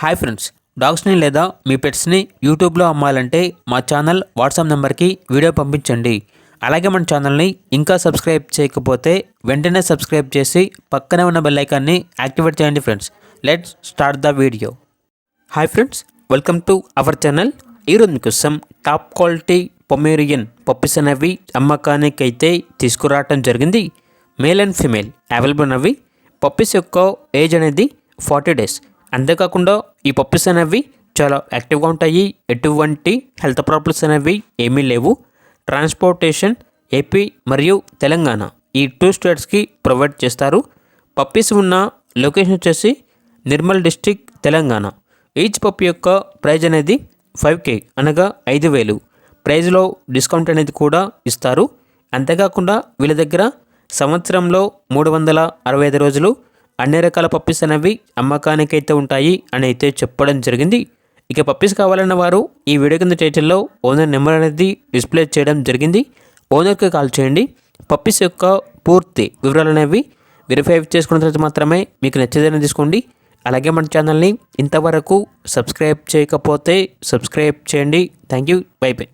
Hi friends, డాగ్స్ని లేదా మీ పెట్స్ని యూట్యూబ్లో అమ్మాలంటే మా ఛానల్ వాట్సాప్ నెంబర్కి వీడియో పంపించండి. అలాగే మన ఛానల్ని ఇంకా సబ్స్క్రైబ్ చేయకపోతే వెంటనే సబ్స్క్రైబ్ చేసి పక్కనే ఉన్న బెల్ ఐకాన్ని యాక్టివేట్ చేయండి friends. Let's start the video. Hi friends, welcome to our channel. ఈరోజు మీకోసం టాప్ క్వాలిటీ పొమేరియన్ పప్పీస్ అనేవి అమ్మకానికి అయితే తీసుకురావటం జరిగింది. మేల్ అండ్ ఫీమేల్ అవైలబుల్ ఉన్నవి. పప్పీస్ యొక్క ఏజ్ అనేది 40 days. అంతేకాకుండా ఈ పప్పీస్ అనేవి చాలా యాక్టివ్గా ఉంటాయి. ఎటువంటి హెల్త్ ప్రాబ్లమ్స్ అనేవి ఏమీ లేవు. ట్రాన్స్పోర్టేషన్ ఏపీ మరియు తెలంగాణ ఈ 2 స్టేట్స్కి ప్రొవైడ్ చేస్తారు. పప్పీస్ ఉన్న లొకేషన్ వచ్చేసి Nirmal district, Telangana. Each puppy యొక్క ప్రైజ్ అనేది 5K అనగా 5,000. ప్రైజ్లో డిస్కౌంట్ అనేది కూడా ఇస్తారు. అంతేకాకుండా వీళ్ళ దగ్గర సంవత్సరంలో 365 రోజులు అన్ని రకాల పప్పీస్ అనేవి అమ్మకానికి అయితే ఉంటాయి అని అయితే చెప్పడం జరిగింది. ఇక పప్పీస్ కావాలన్న వారు ఈ వీడియో కింద టైటిల్లో ఓనర్ నెంబర్ అనేది డిస్ప్లే చేయడం జరిగింది. ఓనర్కి కాల్ చేయండి. పప్పీస్ యొక్క పూర్తి వివరాలు అనేవి వెరిఫై చేసుకున్న తర్వాత మాత్రమే మీకు నచ్చేదైనా తీసుకోండి. అలాగే మన ఛానల్ని ఇంతవరకు సబ్స్క్రైబ్ చేయకపోతే సబ్స్క్రైబ్ చేయండి. Thank you. By by.